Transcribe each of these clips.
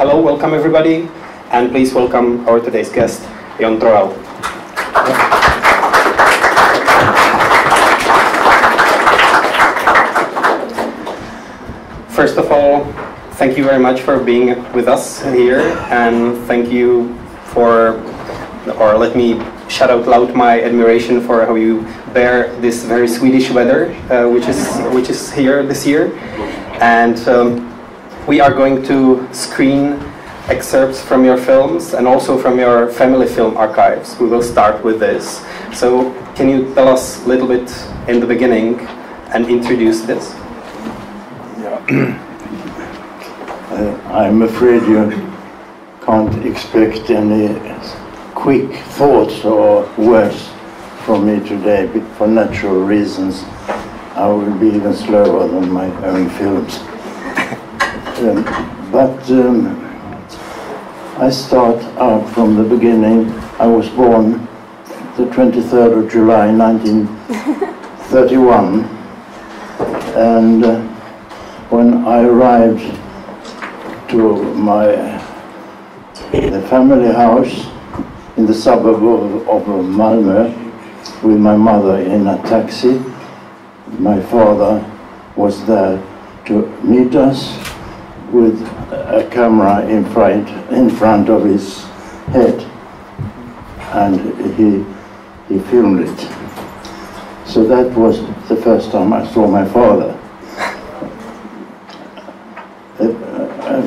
Hello, welcome everybody, and please welcome our today's guest, Jana Troella. First of all, thank you very much for being with us here, and thank you for, or let me shout out loud my admiration for how you bear this very Swedish weather, which is here this year. And we are going to screen excerpts from your films and also from your family film archives. We will start with this. So can you tell us a little bit in the beginning and introduce this? Yeah. I'm afraid you can't expect any quick thoughts or words from me today, but for natural reasons I will be even slower than my own films. I start out from the beginning. I was born the 23rd of July 1931, and when I arrived to the family house in the suburb of Malmö with my mother in a taxi, my father was there to meet us with a camera in front of his head, and he filmed it. So that was the first time I saw my father.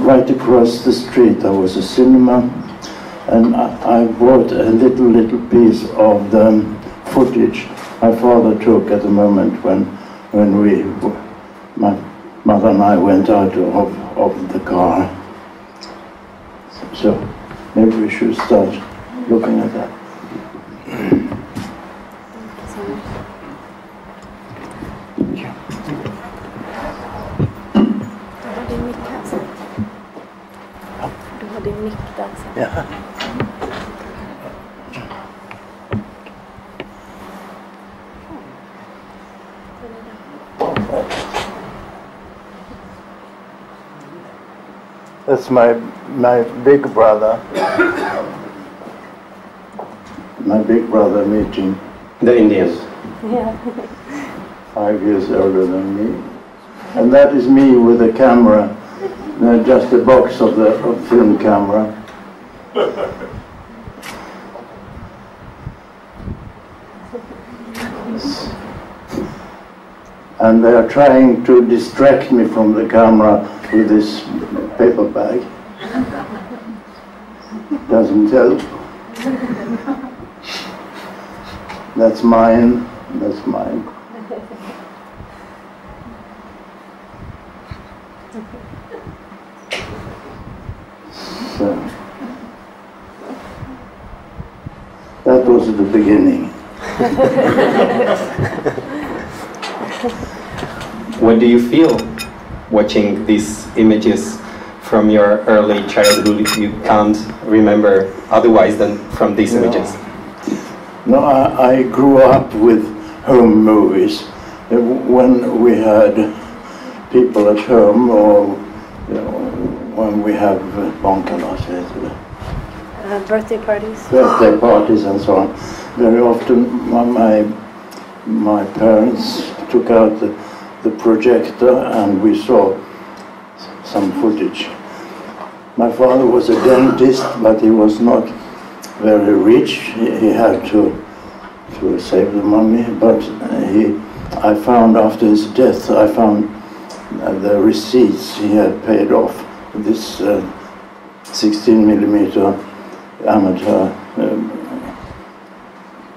Right across the street there was a cinema, and I bought a little piece of the footage my father took at the moment when my mother and I went out of the car. So maybe we should start looking at that. Yeah. That's my big brother. My big brother meeting the Indians. Yeah. 5 years older than me. And that is me with a camera, just a box of the film camera. And they are trying to distract me from the camera with this paper bag. Doesn't help. That's mine, that's mine. So, that was the beginning. What do you feel watching these images from your early childhood? You can't remember otherwise than from these images. No, I grew up with home movies. When we had people at home, or when we have birthday parties. Birthday parties and so on. Very often my parents took out the projector and we saw some footage. My father was a dentist, but he was not very rich. He had to save the money, but I found after his death, I found the receipts he had paid off this 16mm amateur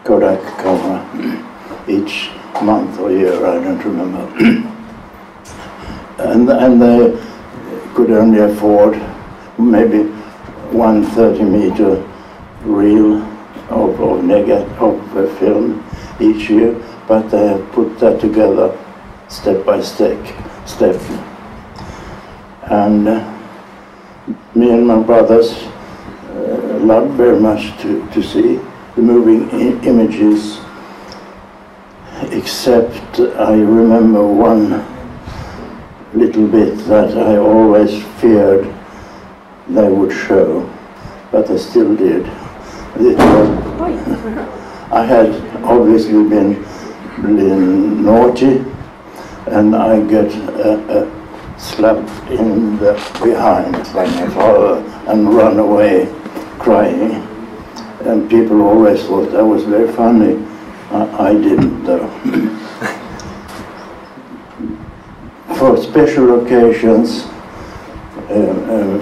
Kodak camera each month or year, I don't remember. and they could only afford maybe 1 30-meter reel of film each year, but they have put that together step by step. And me and my brothers loved very much to see the moving images, except I remember one little bit that I always feared they would show, but they still did. It was, I had obviously been naughty, and I get slapped in the behind by my father and run away crying. And people always thought that was very funny. I didn't, though. For special occasions,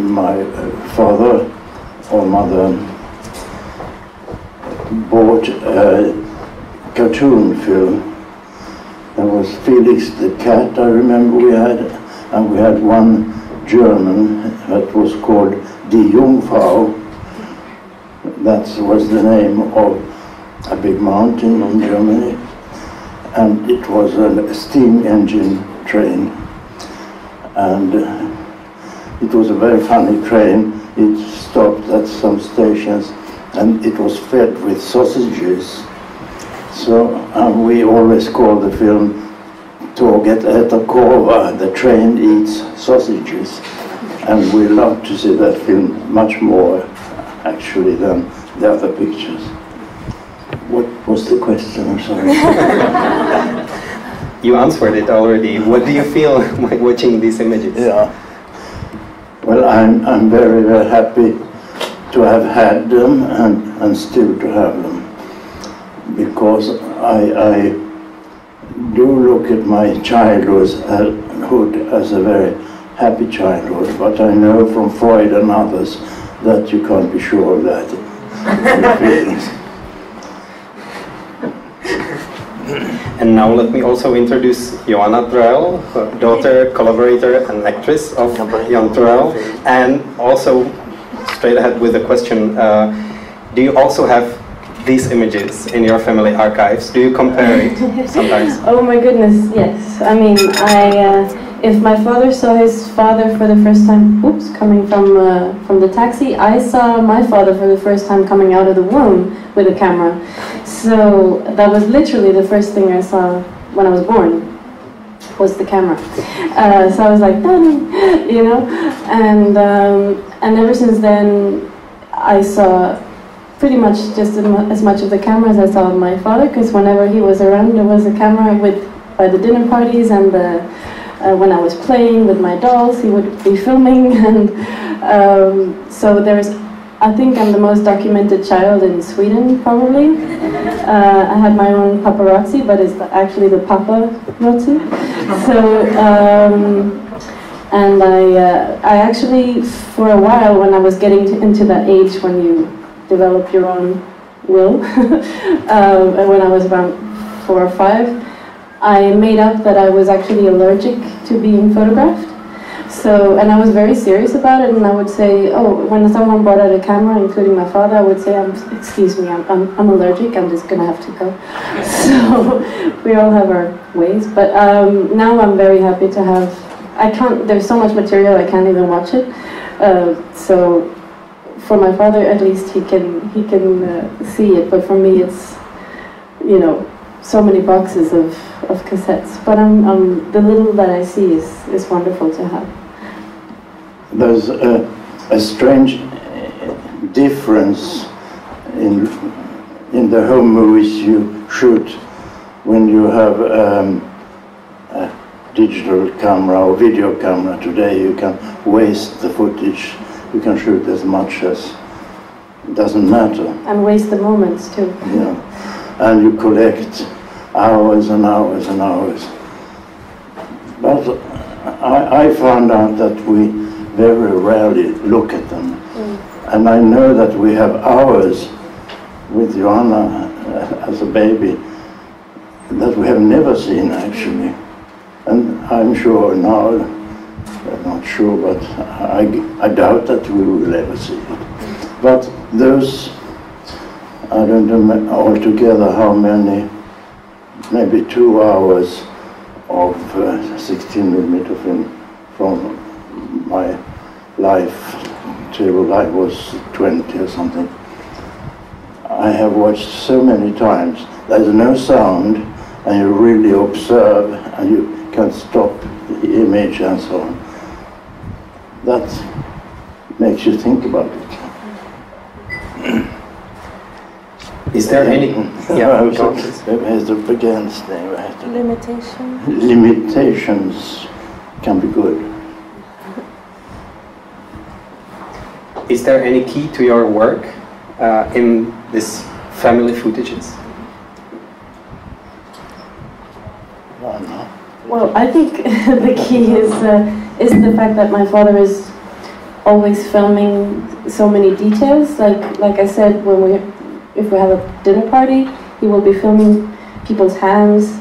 my father or mother bought a cartoon film. There was Felix the Cat, I remember we had, and we had one German that was called Die Jungfrau. That was the name of a big mountain in Germany, and it was a steam engine train, and it was a very funny train. It stopped at some stations, and it was fed with sausages. So we always called the film Tåget äter korvar, the train eats sausages, and we loved to see that film much more actually than the other pictures. What was the question? I'm sorry. You answered it already. What do you feel when watching these images? Yeah. Well, I'm very, very happy to have had them and still to have them, because I do look at my childhood as a very happy childhood, but I know from Freud and others that you can't be sure of that. And now let me also introduce Jana Troella, daughter, collaborator and actress of Jana Troella, and also straight ahead with a question, do you also have these images in your family archives? Do you compare it sometimes? Oh my goodness, yes. I mean, if my father saw his father for the first time, coming from the taxi, I saw my father for the first time coming out of the womb with a camera. So that was literally the first thing I saw when I was born, was the camera. So I was like, you know, and ever since then, I saw pretty much just as much of the camera as I saw of my father, because whenever he was around, there was a camera by the dinner parties, and when I was playing with my dolls, he would be filming, and so I think I'm the most documented child in Sweden, probably. I had my own paparazzi, but it's actually the paparazzi. So, and I actually, for a while, when I was getting into that age when you develop your own will, and when I was around 4 or 5, I made up that I was actually allergic to being photographed. So, and I was very serious about it, and I would say, oh, when someone brought out a camera, including my father, I would say, excuse me, I'm allergic, I'm just gonna have to go. So, we all have our ways, but now I'm very happy to have, there's so much material, I can't even watch it. So, for my father, at least, he can see it, but for me, it's, you know, so many boxes of cassettes. But the little that I see is wonderful to have. There's a strange difference in the home movies you shoot when you have a digital camera or video camera. Today you can waste the footage. You can shoot as much as it doesn't matter. And waste the moments too. Yeah, and you collect hours and hours and hours. But I found out that we very rarely look at them. And I know that we have hours with Joanna as a baby that we have never seen actually. And I'm sure now, not sure, but I doubt that we will ever see it. But those, I don't know altogether how many, maybe 2 hours of 16mm film from my life till I was 20 or something. I have watched so many times. There's no sound, and you really observe, and you can stop the image and so on. That makes you think about it. Is there any... Yeah, against limitations can be good. Is there any key to your work in this family footages? No. Well, I think the key is the fact that my father is always filming so many details. Like I said, if we have a dinner party, he will be filming people's hands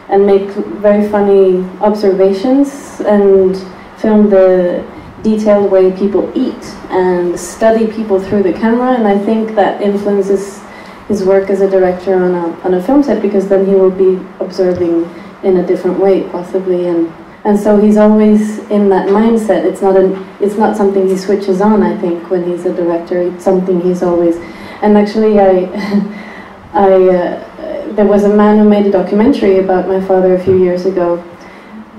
and make very funny observations and film the detailed way people eat and study people through the camera. And I think that influences his work as a director on a film set, because then he will be observing in a different way, possibly, and so he's always in that mindset. It's not something he switches on. I think when he's a director, it's something he's always. And actually, there was a man who made a documentary about my father a few years ago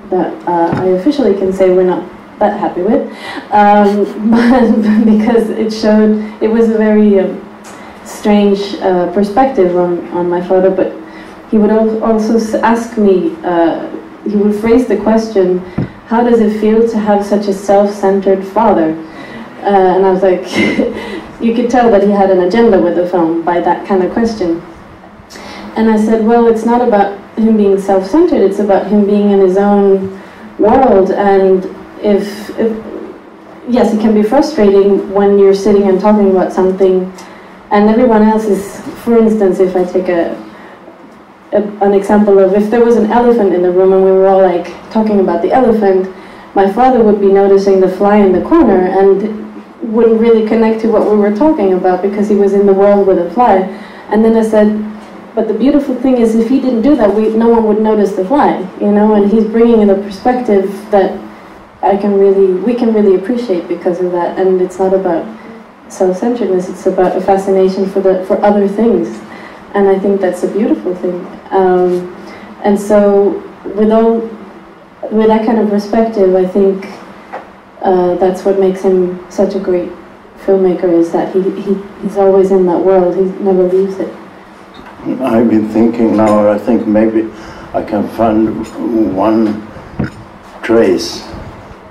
that I officially can say we're not that happy with, but because it was a very strange perspective on my father, but he would also ask me, he would phrase the question, how does it feel to have such a self-centered father? And I was like, you could tell that he had an agenda with the film by that kind of question. And I said, well, it's not about him being self-centered, it's about him being in his own world. And if yes, it can be frustrating when you're sitting and talking about something and everyone else is, for instance, if I take an example of if there was an elephant in the room and we were all like talking about the elephant, my father would be noticing the fly in the corner and wouldn't really connect to what we were talking about because he was in the world with a fly. And then I said, but the beautiful thing is if he didn't do that, no one would notice the fly, you know, and he's bringing in a perspective that we can really appreciate because of that. And it's not about self-centeredness, it's about a fascination for other things. And I think that's a beautiful thing. And so with that kind of perspective, I think that's what makes him such a great filmmaker, is that he's always in that world, he never leaves it. I've been thinking now, I think maybe I can find one trace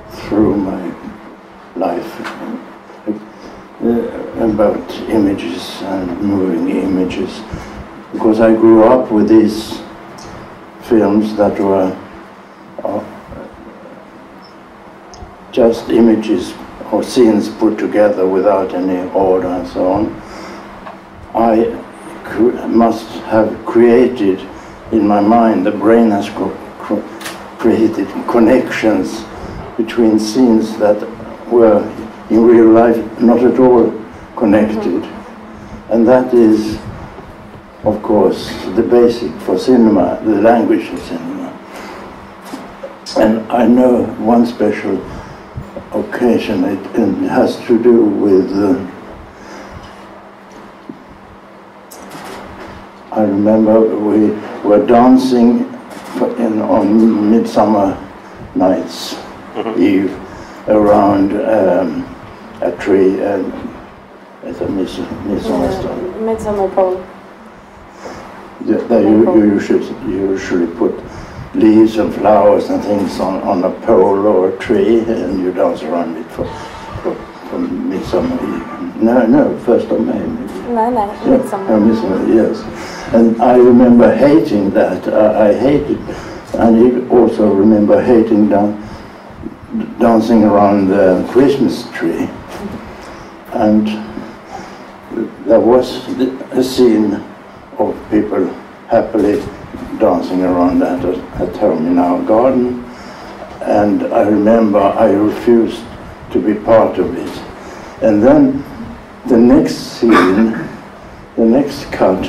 through my life about images and moving images, because I grew up with these films that were just images or scenes put together without any order and so on. I must have created in my mind, the brain has created connections between scenes that were in real life not at all connected. And that is, of course, the basic for cinema, the language of cinema. And I know one special occasion, it has to do with I remember we were dancing on Midsummer Night's Eve around a tree at a midsummer pole. You usually put leaves and flowers and things on a pole or a tree, and you dance around it for Midsummer Eve. No, 1st of May. No, Midsummer. Midsummer, yes. And I remember hating that. I hated, and you also remember hating dancing around the Christmas tree. And there was a scene of people happily dancing around that at home in our garden. And I remember I refused to be part of it. And then the next scene, the next cut,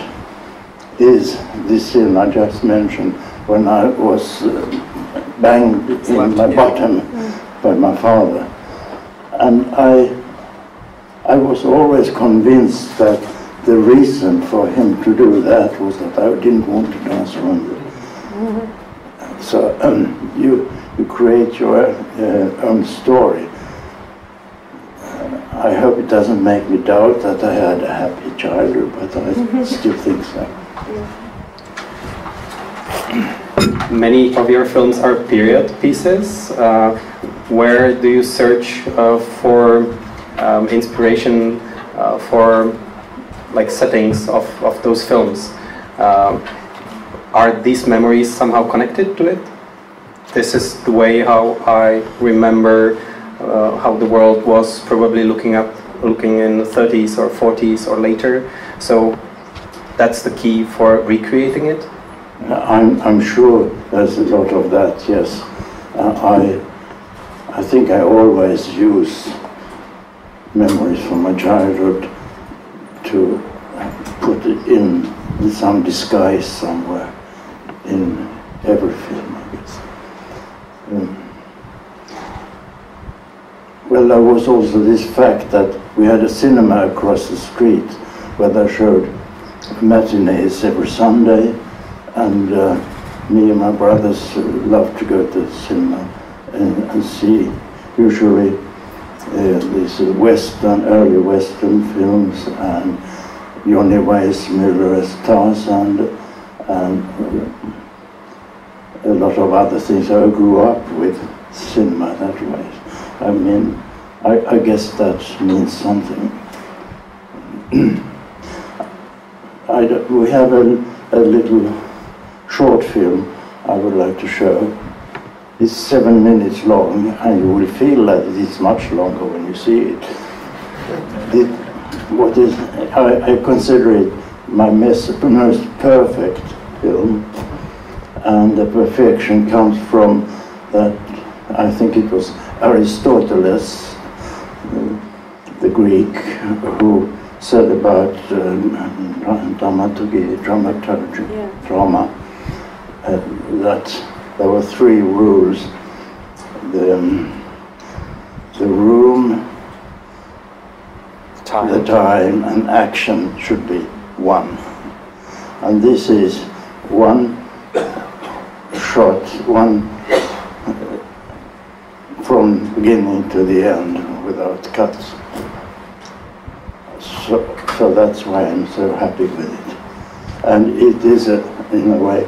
is this scene I just mentioned, when I was banged in my bottom by my father. And I was always convinced that the reason for him to do that was that I didn't want to dance around it. So you create your own story. I hope it doesn't make me doubt that I had a happy childhood, but I still think so. Many of your films are period pieces. Where do you search for inspiration for like settings of those films? Are these memories somehow connected to it? This is the way how I remember how the world was probably looking in the 30s or 40s or later. So that's the key for recreating it. I'm sure there's a lot of that. Yes, I think I always use memories from my childhood to put it in some disguise somewhere in every film, I guess. Well, there was also this fact that we had a cinema across the street where they showed matinees every Sunday, and me and my brothers loved to go to the cinema and see usually these early Western films, and Johnny Weissmuller as Tarzan, and a lot of other things. I grew up with cinema that way. I mean, I guess that means something. We have a little short film I would like to show. It's 7 minutes long, and you will feel that it is much longer when you see it. I consider it my most perfect film, and the perfection comes from that. I think it was Aristoteles, the Greek, who said about dramaturgy, drama, that there were 3 rules: the room, the time, and action should be one. And this is one shot, one from beginning to the end without cuts. So that's why I'm so happy with it. And it is, in a way,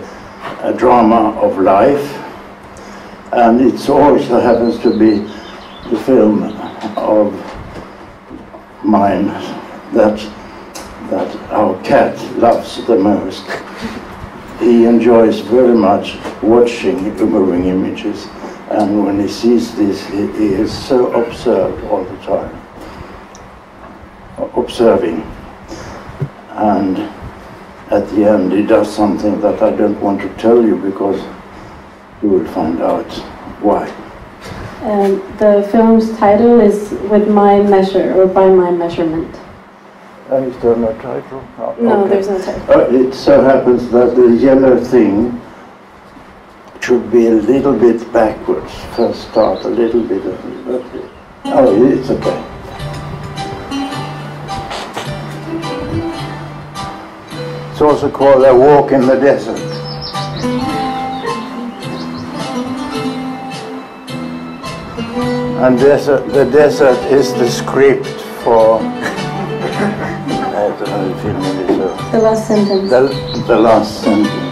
a drama of life, and it also happens to be the film of mine that our cat loves the most. He enjoys very much watching moving images, and when he sees this, he is so observed all the time, observing, and at the end he does something that I don't want to tell you, because you will find out why. The film's title is With My Measure, or By My Measurement. Is there no title? No, okay. There's no title. It so happens that the yellow thing should be a little bit backwards. First start a little bit. Oh, it's okay. It's also called A Walk in the Desert. And the desert is the script for the last sentence. The last sentence.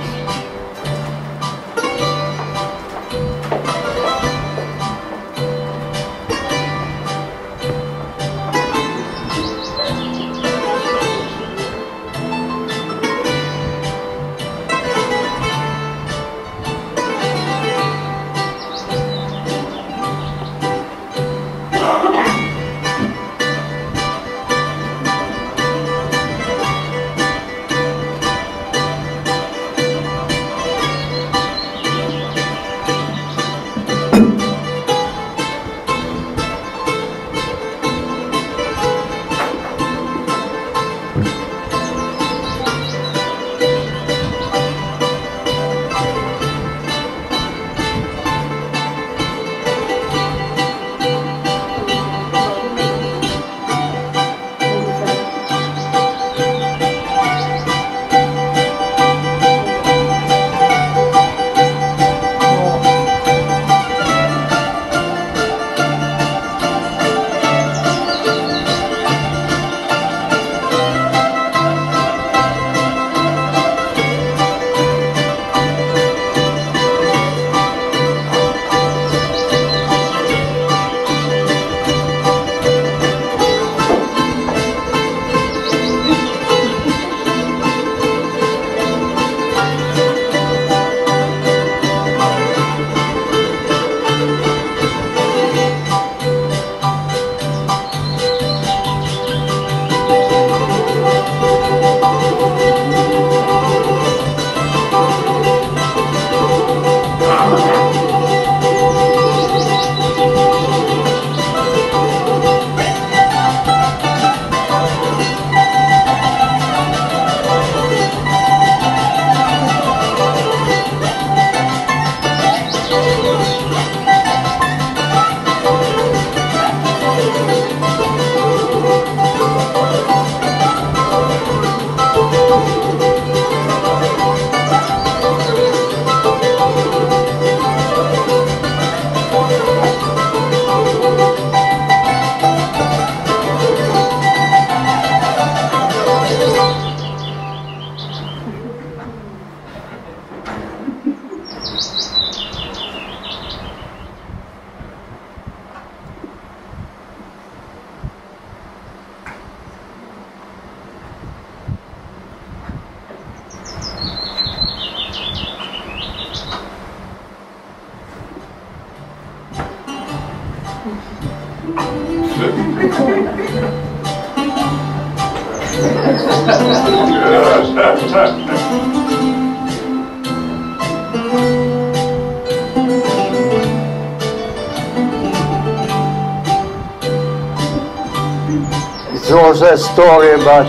It's also a story about,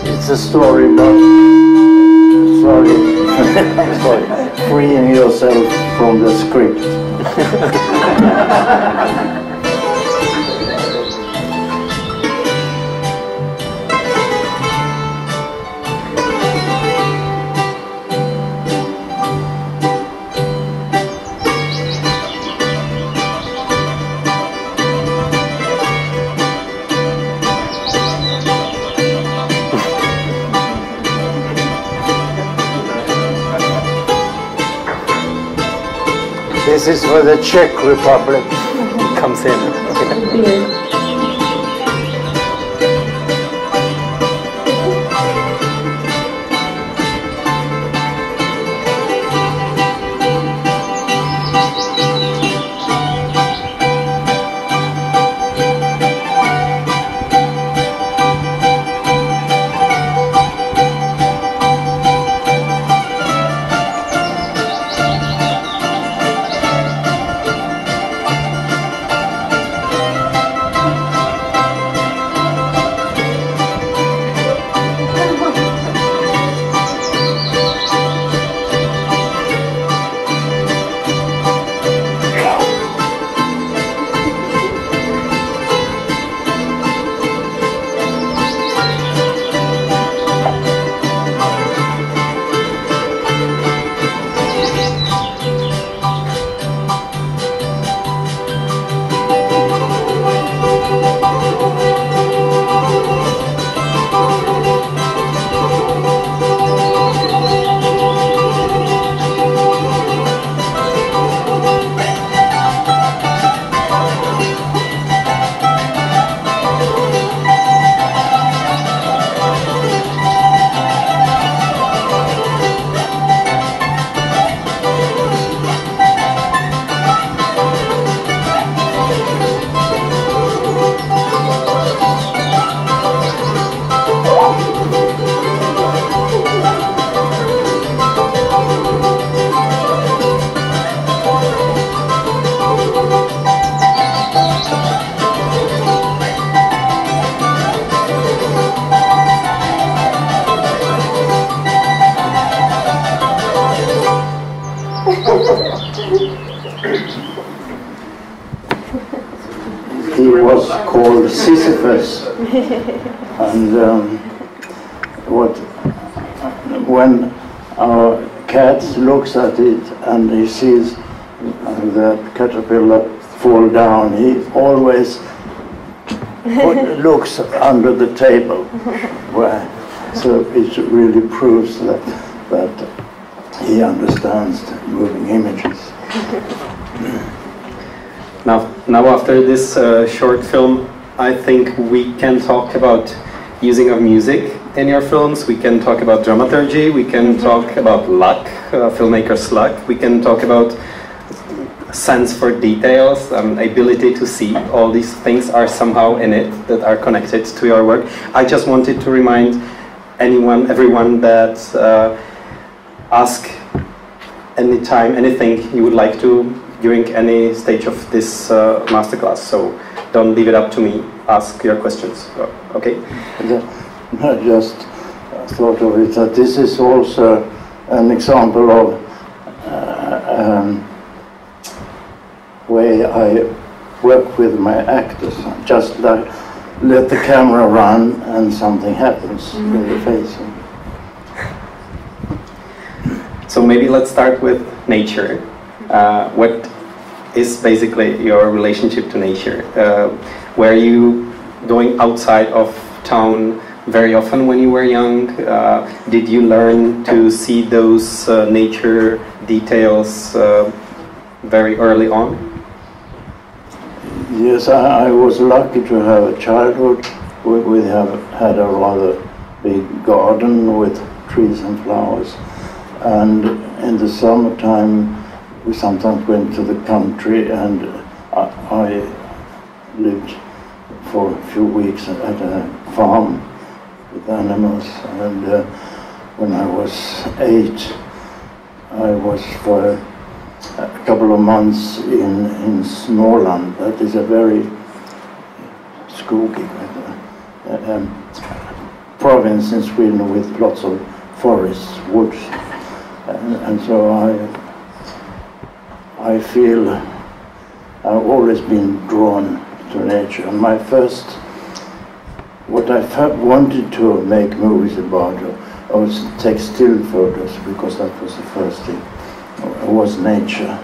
it's a story about, sorry, freeing yourself from the script. This is where the Czech Republic comes in. Beer. He was called Sisyphus, and when our cat looks at it and he sees the caterpillar fall down, he always looks under the table, so it really proves that he understands moving images. Now after this short film, I think we can talk about using of music in your films. We can talk about dramaturgy. We can talk about luck, filmmaker's luck. We can talk about sense for details, ability to see. All these things are somehow in it that are connected to your work. I just wanted to remind everyone that ask anytime, anything you would like to during any stage of this masterclass. So don't leave it up to me. Ask your questions. Okay? I just thought of it that this is also an example of way I work with my actors. Just like let the camera run and something happens with the face. So maybe let's start with nature. What is basically your relationship to nature? Were you going outside of town very often when you were young? Did you learn to see those nature details very early on? Yes, I was lucky to have a childhood. We have had a rather big garden with trees and flowers. And in the summertime, we sometimes went to the country, and I lived for a few weeks at a farm with animals. And when I was 8, I was for a couple of months in Småland. That is a very skogig province in Sweden with lots of forests, woods, and so I feel I've always been drawn to nature. And my first, what I wanted to make movies about was take still photos, because that was the first thing. It was nature,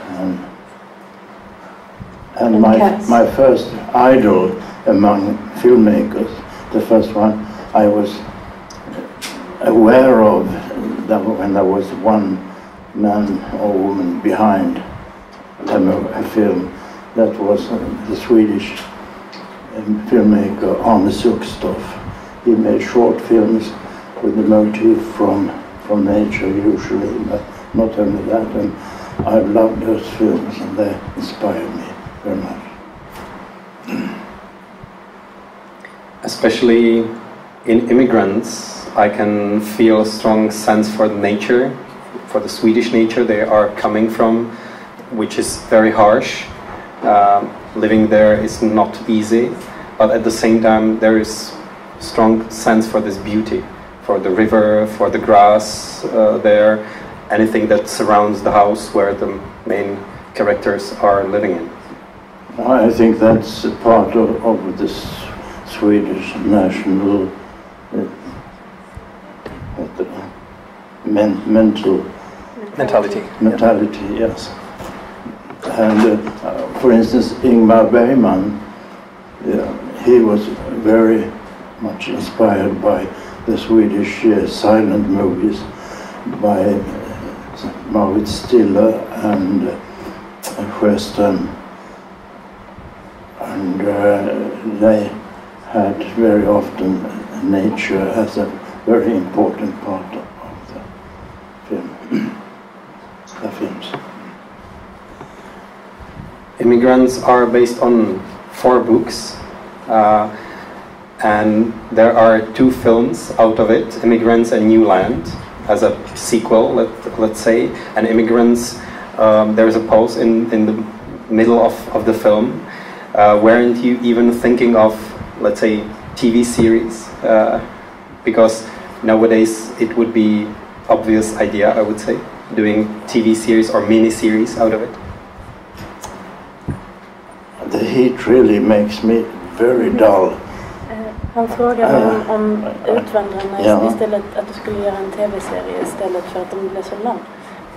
and my first idol among filmmakers, the first one I was aware of that when there was one man or woman behind a film, that was the Swedish filmmaker Arne Suckstoff. He made short films with the motif from nature usually, but not only that, and I loved those films and they inspired me very much. Especially in immigrants, I can feel a strong sense for the nature, for the Swedish nature they are coming from, which is very harsh. Living there is not easy, but at the same time there is strong sense for this beauty, for the river, for the grass there, anything that surrounds the house where the main characters are living in. I think that's a part of this Swedish national mentality, yes. And for instance, Ingmarem Bergmanem, he was very much inspired by the Swedish silent movies by Marit Stiller and Sjöström, and they had very often nature as a very important part of the film, the films. Immigrants are based on 4 books, and there are 2 films out of it, Immigrants and New Land, as a sequel, let's say. And Immigrants, there is a pause in the middle of the film. Weren't you even thinking of, let's say, TV series? Because nowadays it would be obvious idea, I would say, doing TV series or mini-series out of it. The heat really makes me very dull. Han frågade om Utvandrarna istället, att du skulle göra en tv-serie istället för att de blev så lång.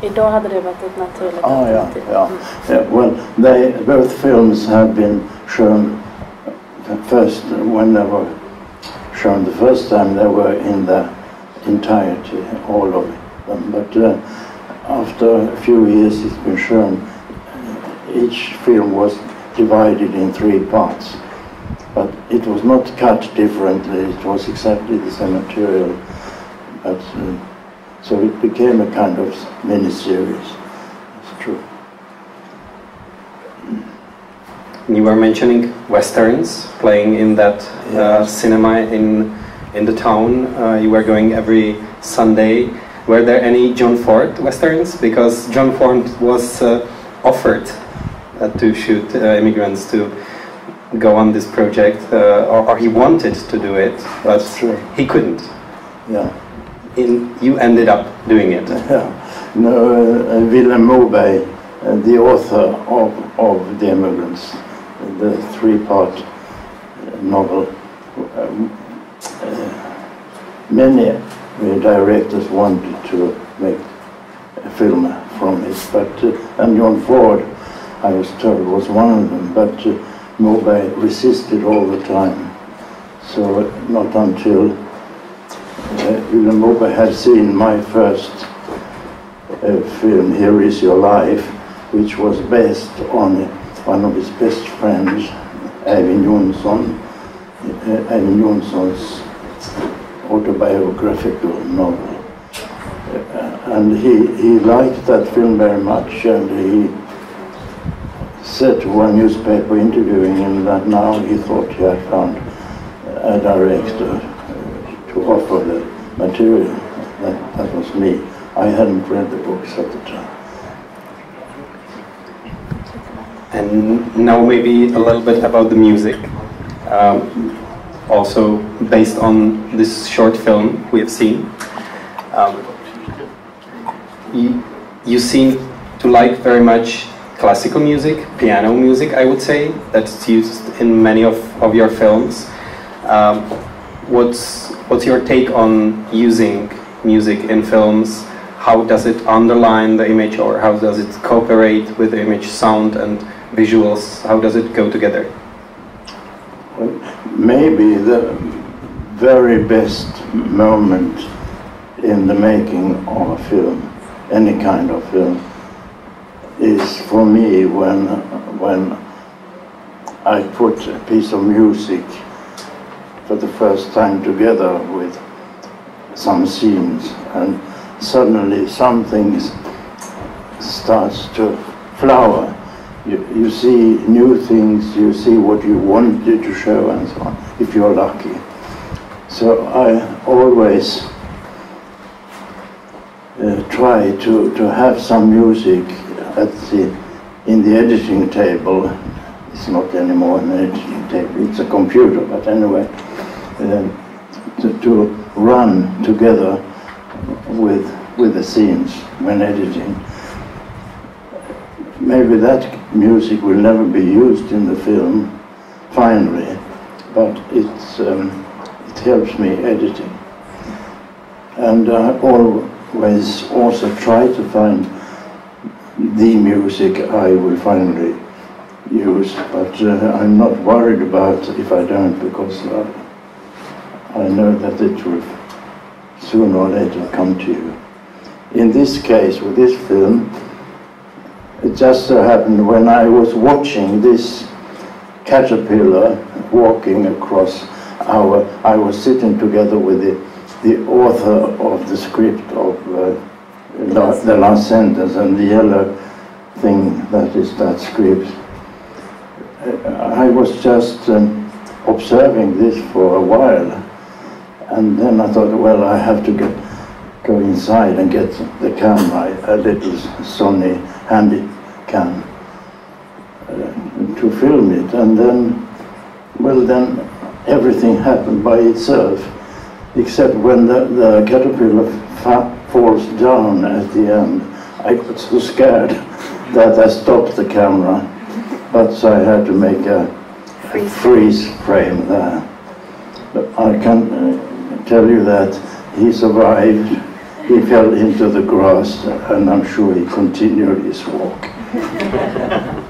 Idag hade det varit ett naturligt alternativ. Well, both films have been shown first. When they were shown the first time, they were in the entirety, all of them. But after a few years, it's been shown. Each film was divided in 3 parts, but it was not cut differently. It was exactly the same material, but so it became a kind of mini-series. It's true. You were mentioning westerns playing in that cinema in the town. You were going every Sunday. Were there any John Ford westerns? Because John Ford was offered to shoot Immigrants, to go on this project, or he wanted to do it, but he couldn't. Yeah. You ended up doing it. Yeah. No, Vilhelm Moberg, the author of The Immigrants, the 3-part novel. Many directors wanted to make a film from it, but and John Ford, I was told, was one of them, but Moberg resisted all the time. So not until Vilhelm Moberg had seen my first film, Here Is Your Life, which was based on one of his best friends, Eivind Jonsson's autobiographical novel. And he liked that film very much, and he said to one newspaper interviewing him that now he thought he had found a director to offer the material. That was me. I hadn't read the books at the time. And now maybe a little bit about the music. Also based on this short film we have seen. You seem to like very much classical music, piano music, I would say, that's used in many of your films. What's your take on using music in films? How does it underline the image, or how does it cooperate with the image, sound and visuals? How does it go together? Well, maybe the very best moment in the making of a film, any kind of film, is for me when I put a piece of music for the first time together with some scenes, and suddenly something starts to flower. You see new things, you see what you wanted to show and so on, if you're lucky. So I always try to have some music in the editing table. It's not anymore an editing table, it's a computer, but anyway, to run together with the scenes when editing. Maybe that music will never be used in the film, finally, but it helps me editing. And I always also try to find the music I will finally use, but I'm not worried about if I don't, because I know that it will sooner or later come to you. In this case, with this film, it just so happened when I was watching this caterpillar walking across I was sitting together with the author of the script of the last sentence and the yellow thing that is that script. I was just observing this for a while, and then I thought, well, I have to go inside and get the camera, a little Sony handy cam, to film it. And then, well, then everything happened by itself, except when the caterpillar falls down at the end. I got so scared that I stopped the camera, but I had to make a freeze frame there. But I can tell you that he survived. He fell into the grass, and I'm sure he continued his walk.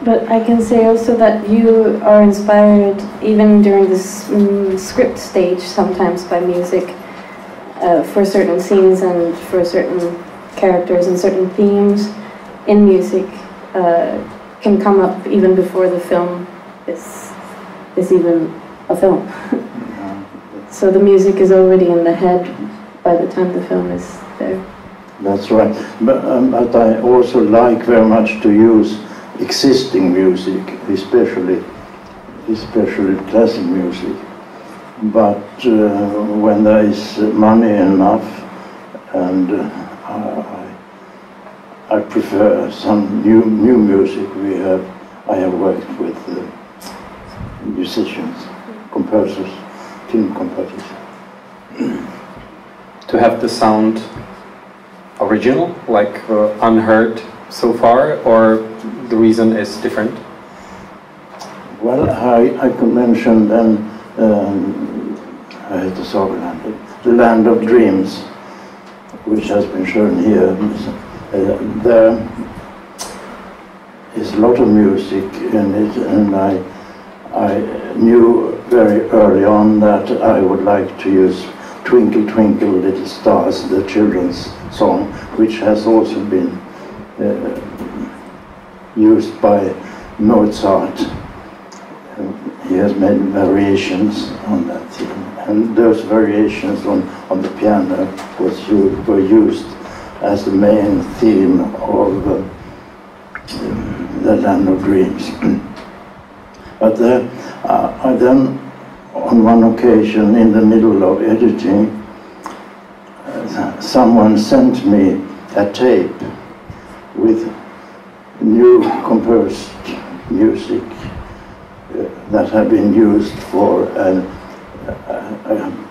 But I can say also that you are inspired, even during this script stage, sometimes by music, for certain scenes and for certain characters and certain themes in music can come up even before the film is even a film. So the music is already in the head by the time the film is there. That's right. But I also like very much to use existing music, especially classic music. But when there is money enough, and I prefer some new music. I have worked with musicians, composers, film composers. To have the sound original, like unheard so far, or the reason is different? Well, I could mention then the Land of Dreams, which has been shown here. There is a lot of music in it, and I knew very early on that I would like to use Twinkle Twinkle Little Stars, the children's song, which has also been used by Mozart. He has made variations on that theme, and those variations on the piano were used as the main theme of the Land of Dreams. But then on one occasion, in the middle of editing, someone sent me a tape with new composed music that had been used for an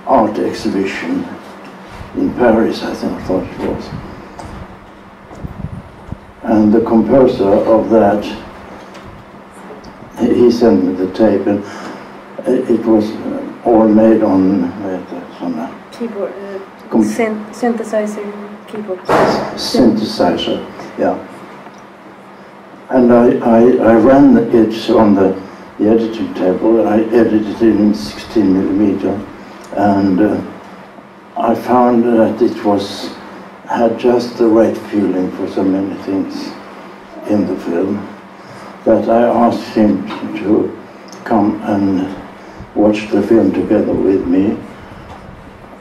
art exhibition in Paris, I thought it was. And the composer of that, he sent me the tape, and it was all made on keyboard, synthesizer keyboard. Synthesizer, yeah. And I ran it on the editing table. I edited it in 16mm, and I found that it had just the right feeling for so many things in the film that I asked him to come and watch the film together with me,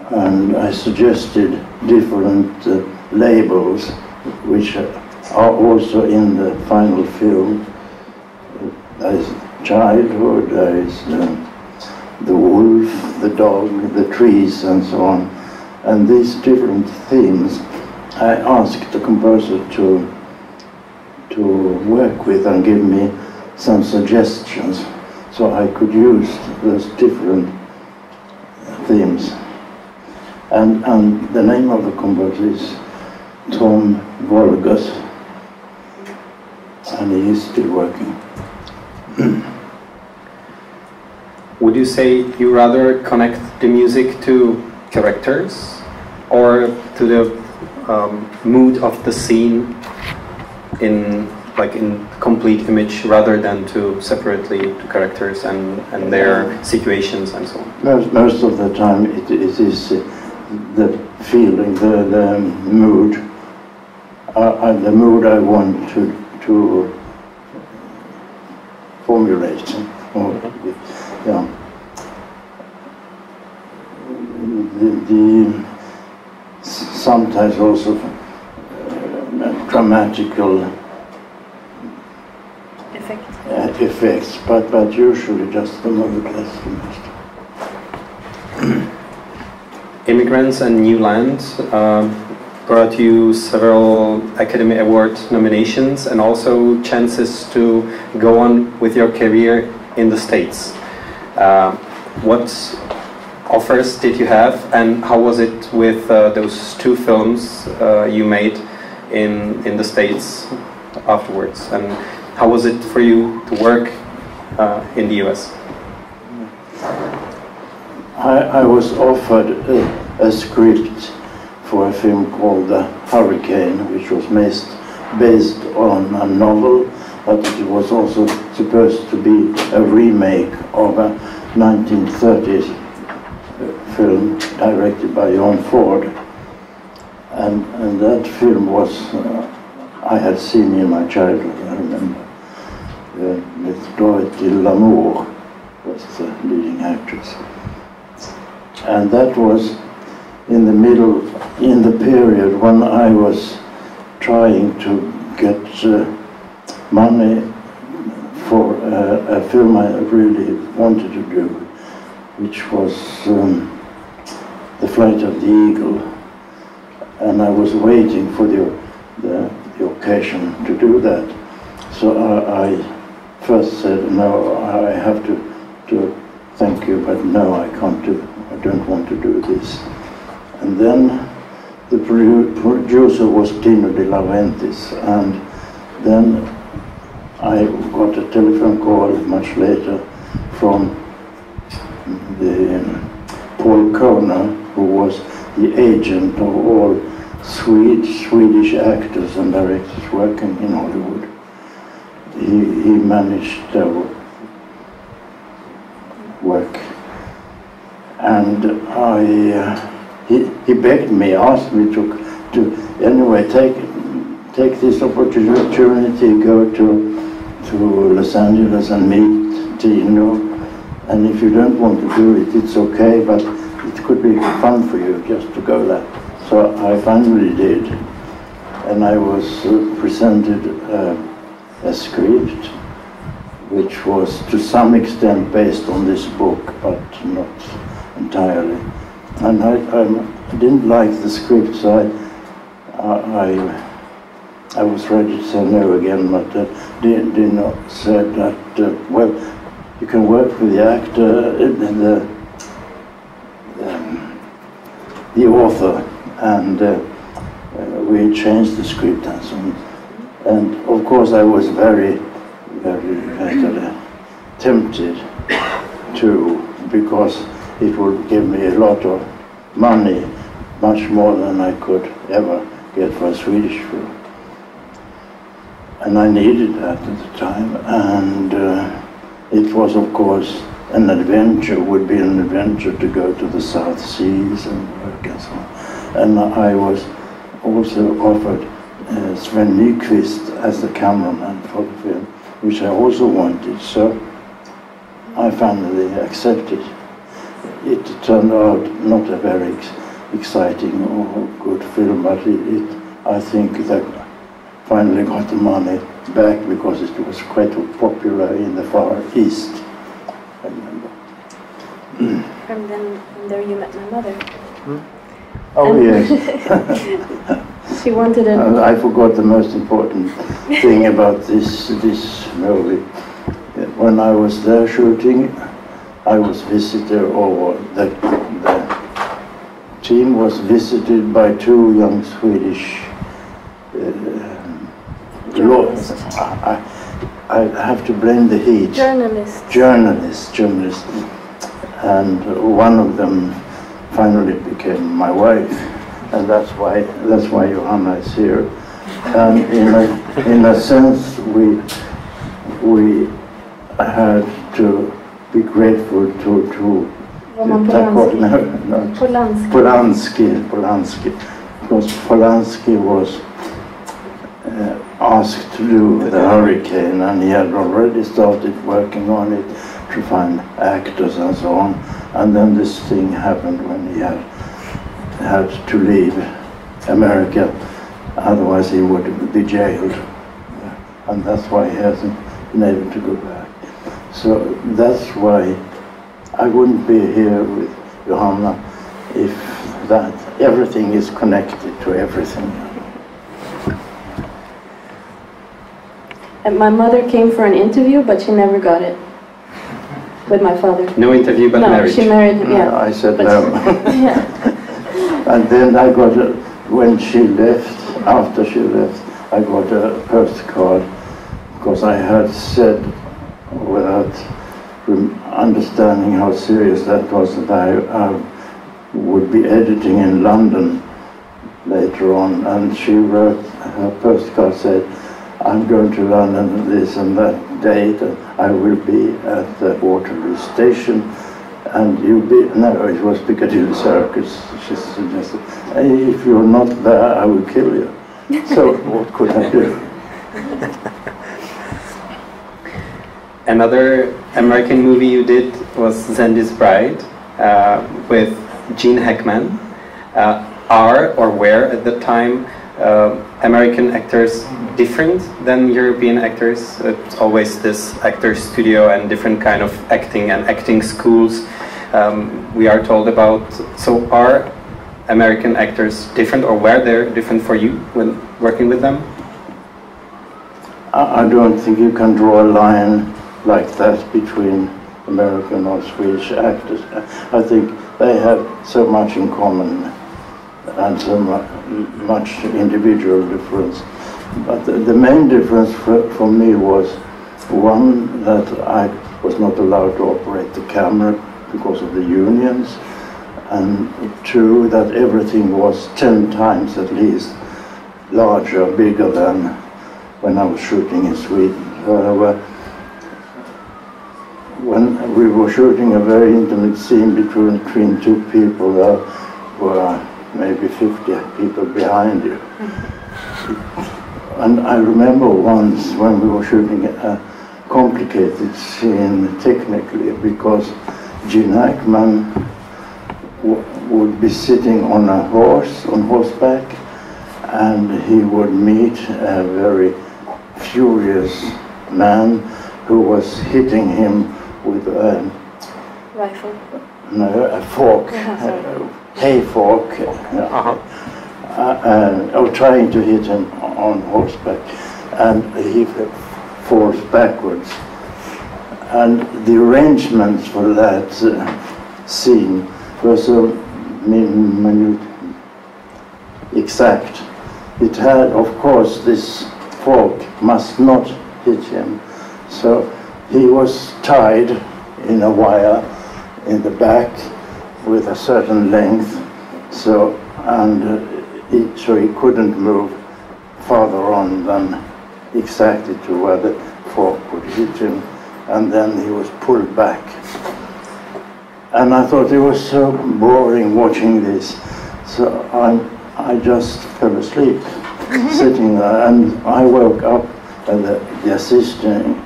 and I suggested different labels which are also in the final film. There is childhood, there is the wolf, the dog, the trees, and so on. And these different themes I asked the composer to work with and give me some suggestions so I could use those different themes. And the name of the composer is Tom Volgas, and he is still working. Would you say you rather connect the music to characters or to the mood of the scene in complete image rather than to separately to characters and their situations and so on? Most of the time it is the feeling, the mood, the mood I want to formulate. Yeah. Sometimes also dramatical effects, but usually just the mood as the most. Immigrants and New Land brought you several Academy Award nominations and also chances to go on with your career in the States. What offers did you have, and how was it with those two films you made in the States afterwards? And how was it for you to work in the US? I was offered a script for a film called The Hurricane, which was based on a novel, but it was also supposed to be a remake of a 1930s film directed by John Ford. And that film was, I had seen in my childhood, I remember, with Dorothy Lamour was the leading actress. And that was in the period when I was trying to get money for a film I really wanted to do, which was The Flight of the Eagle. And I was waiting for the occasion to do that. So I first said, no, I have to thank you, but no, I don't want to do this. And then the producer was Tino De Laurentiis, and then I got a telephone call much later from the Paul Kohner, who was the agent of all Swedish actors and directors working in Hollywood. He managed their work, and he begged me, asked me to anyway take this opportunity, go to Los Angeles and meet Tino, and if you don't want to do it, it's okay, but it could be fun for you just to go there. So I finally did, and I was presented a script which was to some extent based on this book, but not entirely. And I didn't like the script, so I was ready to say no again, but Dino said that, well, you can work with the actor, the author, and we changed the script and so on. And of course I was very, very tempted to, because it would give me a lot of money, much more than I could ever get for a Swedish film. And I needed that at the time, and it was of course an adventure, would be an adventure to go to the South Seas and work and so on. And I was also offered Sven Nykvist as the cameraman for the film, which I also wanted, so I finally accepted. It turned out not a very exciting or good film, but I think that finally got the money back because it was quite popular in the Far East, I remember. And then there you met my mother. Oh yes. She wanted it. I forgot the most important thing about this movie. When I was there shooting, I was visited, or the team was visited by two young Swedish I have to blame the heat. Journalists. And one of them finally became my wife, and that's why Johanna is here. And in a sense, we had to be grateful to Polanski, because Polanski was asked to do The Hurricane, and he had already started working on it to find actors and so on, and then this thing happened when he had to leave America, otherwise he would be jailed, and that's why he hasn't been able to go back. So that's why I wouldn't be here with Johanna if that everything is connected to everything. And my mother came for an interview, but she never got it with my father. No interview, but marriage. No, she married him, yeah. I said but no. Yeah. And then I got when she left, after she left, I got a postcard, because I had said, without understanding how serious that was, that I would be editing in London later on, and she wrote, her postcard said, I'm going to London this and that date, and I will be at the Waterloo station, and you'll be, no, it was Piccadilly Circus, she suggested, hey, if you're not there, I will kill you. So what could I do? Another American movie you did was Zendy's Bride with Gene Hackman. Are or were at the time American actors different than European actors? It's always this actor studio and different kind of acting and acting schools we are told about. So are American actors different, or were they different for you when working with them? I don't think you can draw a line like that between American or Swedish actors. I think they have so much in common and so much individual difference. But the main difference for me was, one, that I was not allowed to operate the camera because of the unions, and two, that everything was 10 times at least larger, bigger than when I was shooting in Sweden. When we were shooting a very intimate scene between two people, there were maybe 50 people behind you. And I remember once when we were shooting a complicated scene technically, because Gene Hackman would be sitting on a horse, on horseback, and he would meet a very furious man who was hitting him with a rifle. No, a fork, hay fork, or trying to hit him on horseback, and he falls backwards. And the arrangements for that scene were so minute, exact. It had, of course, this fork must not hit him, so he was tied in a wire in the back with a certain length, so so he couldn't move farther on than exactly to where the fork would hit him, and then he was pulled back. And I thought it was so boring watching this, so I just fell asleep sitting there, and I woke up and the assistant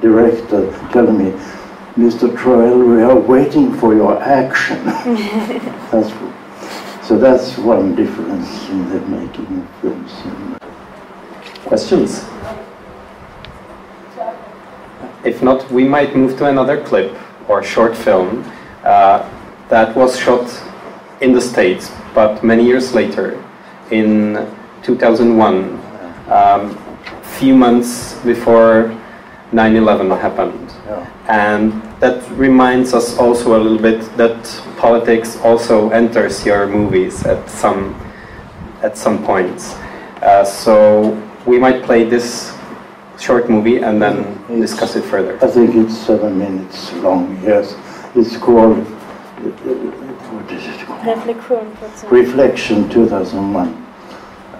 director telling me, "Mr. Troell, we are waiting for your action." So that's one difference in the making of films. Questions? If not, we might move to another clip or short film that was shot in the States, but many years later, in 2001, few months before 9/11 happened. Yeah. And that reminds us also a little bit that politics also enters your movies at some points. So we might play this short movie and then discuss it further. I think it's 7 minutes long, yes. It's called, what is it called? Reflection 2001.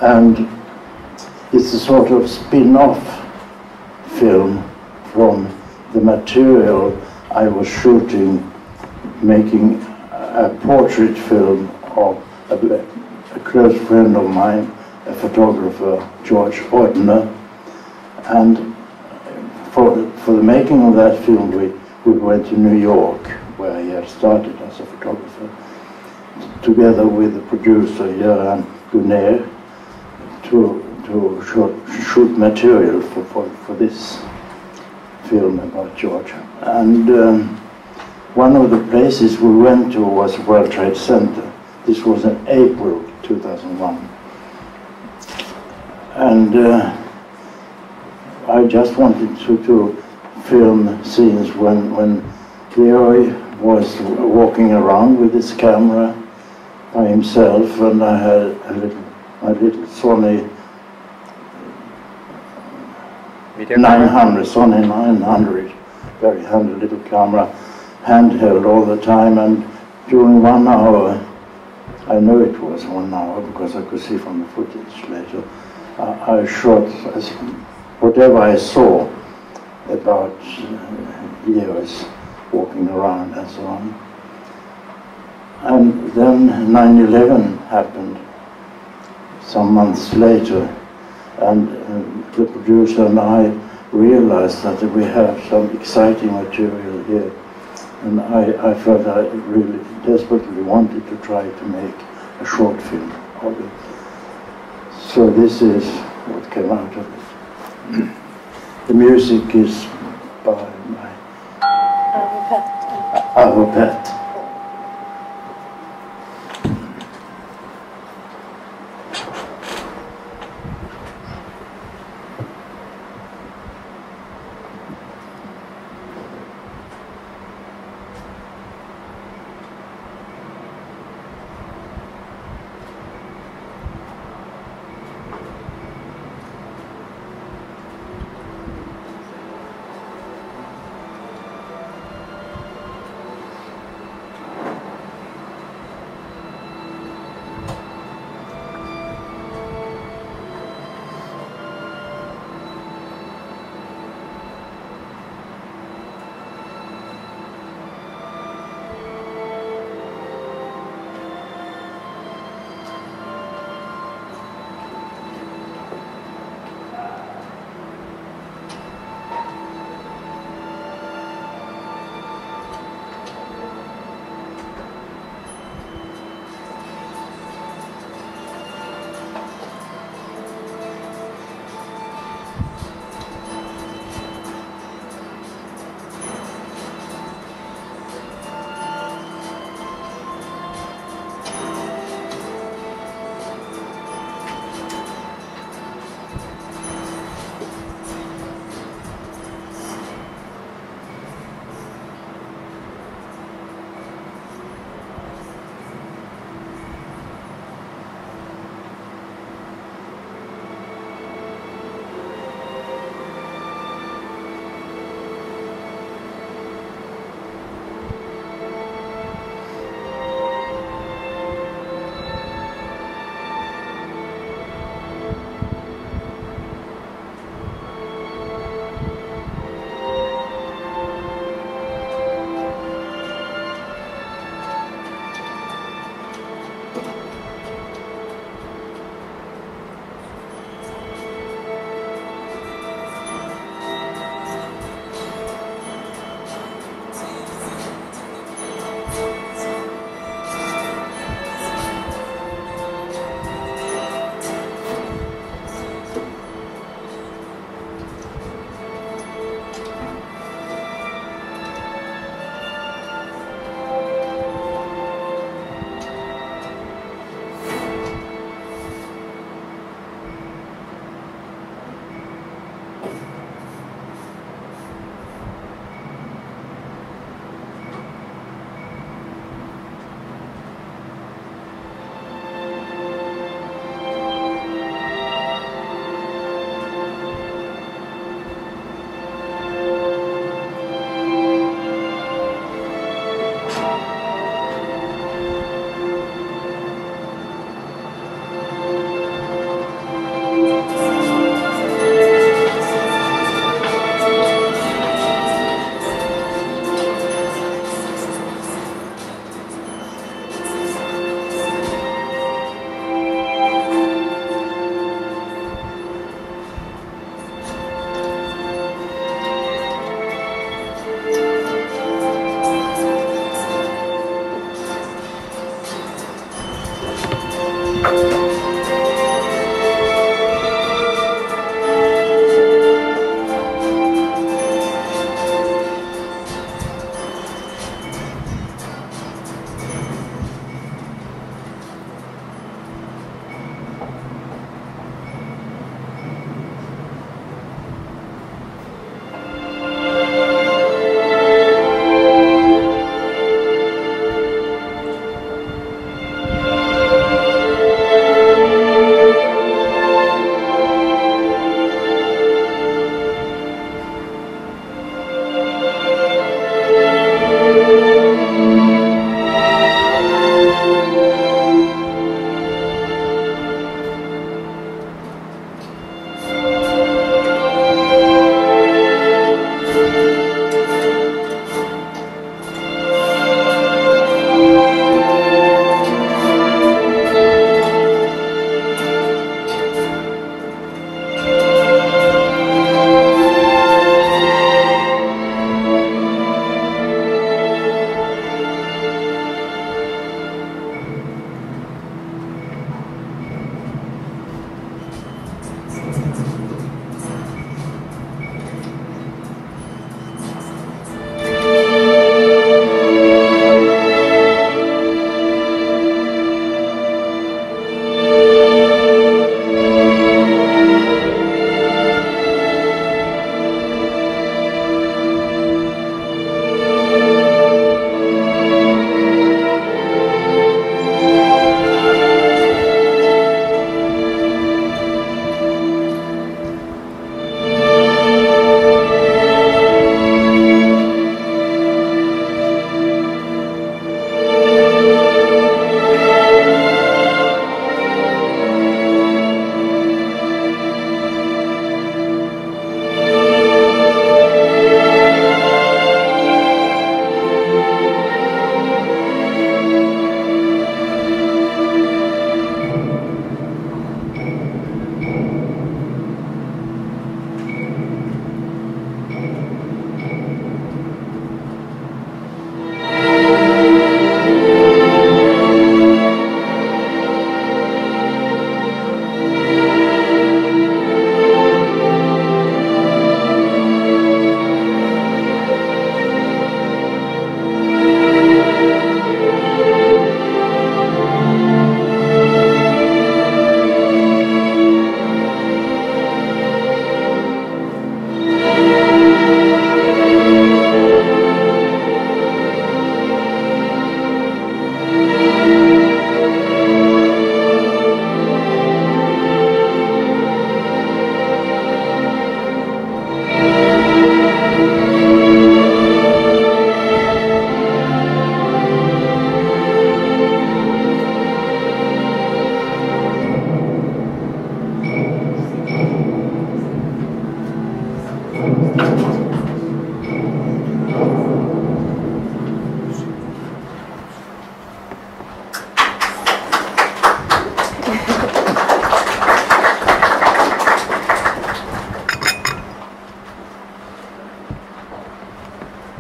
And it's a sort of spin-off film from the material I was shooting, making a portrait film of a close friend of mine, a photographer, George Ordner. And for the making of that film, we went to New York, where he had started as a photographer, together with the producer, Göran Gunner, to shoot material for this film about George. And one of the places we went to was World Trade Center. This was in April 2001. And I just wanted to film scenes when Georg was walking around with his camera by himself, and I had a little Sony 900, very handy little camera, handheld all the time, and during 1 hour, I know it was 1 hour because I could see from the footage later, I shot whatever I saw about years walking around and so on. And then 9/11 happened some months later, and the producer and I realized that we have some exciting material here, and I felt I really desperately wanted to try to make a short film of it. So this is what came out of it. The music is by our pet.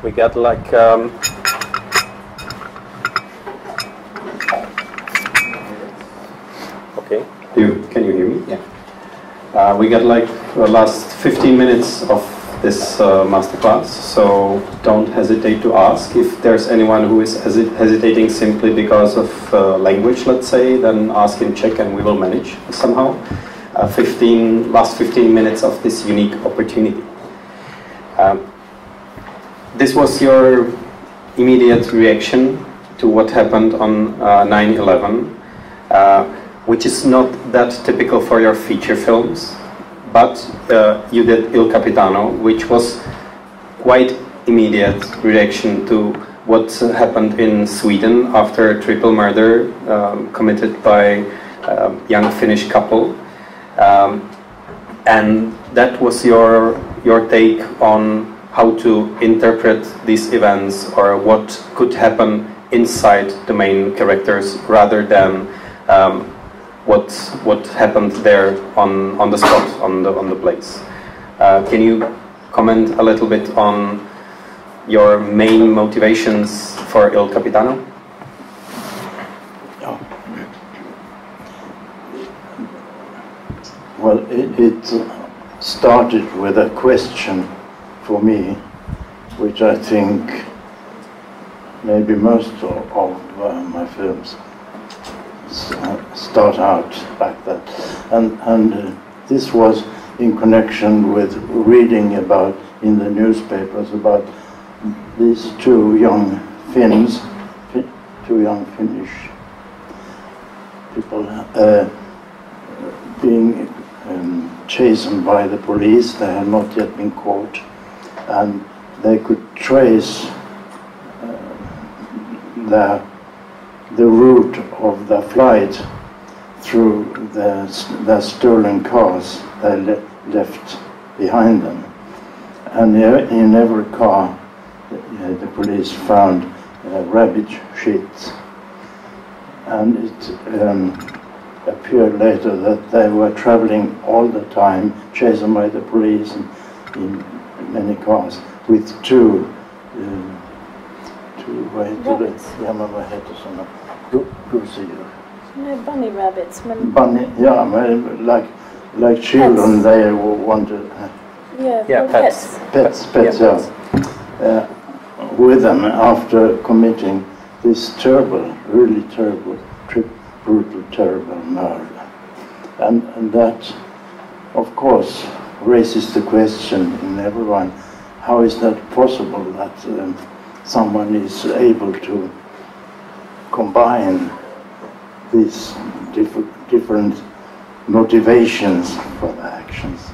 We got like okay. Can you hear me? Yeah. We got like the last 15 minutes of this masterclass, so don't hesitate to ask. If there's anyone who is hesitating simply because of language, let's say, then ask in Czech and we will manage somehow. Last 15 minutes of this unique opportunity. This was your immediate reaction to what happened on 9/11, which is not that typical for your feature films, but you did Il Capitano, which was quite immediate reaction to what happened in Sweden after a triple murder committed by a young Finnish couple. And that was your take on how to interpret these events, or what could happen inside the main characters, rather than what happened there on the spot, on the place. Can you comment a little bit on your main motivations for Il Capitano? Well, it started with a question for me, which I think maybe most of my films start out like that. And this was in connection with reading about in the newspapers about these two young Finns, two young Finnish people being chastened by the police. They had not yet been caught, and they could trace the route of the flight through their stolen cars they left behind them. And in every car, the police found rabbit shit. And it appeared later that they were traveling all the time, chased by the police in many cars, with two rabbits. Bunny rabbits. Bunny, yeah, like children, pets. They wanted. Yeah, pets. Pets, yeah. With them after committing this terrible, really terrible, brutal, terrible murder. And that, of course, raises the question in everyone, how is that possible that someone is able to combine these different motivations for the actions?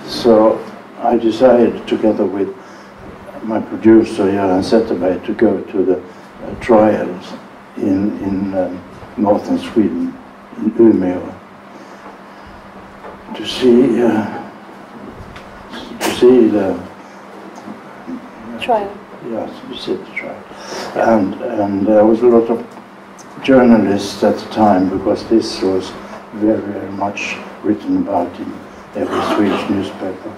So I decided, together with my producer Jana Troella, to go to the trials in northern Sweden, in Umeå, to see the trial. Yes, to see the trial, and there was a lot of journalists at the time, because this was very, very much written about in every Swedish newspaper.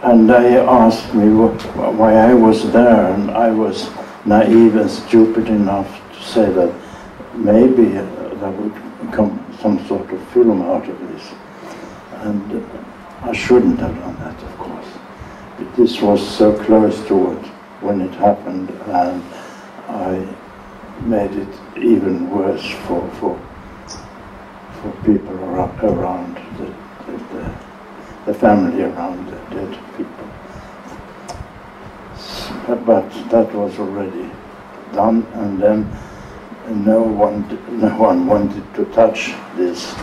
And they asked me why I was there, and I was naive and stupid enough to say that maybe there would come some sort of film out of this. And I shouldn't have done that, of course. But this was so close to it when it happened, and I made it even worse for people around the family around the dead people. But that was already done, and then no one wanted to touch this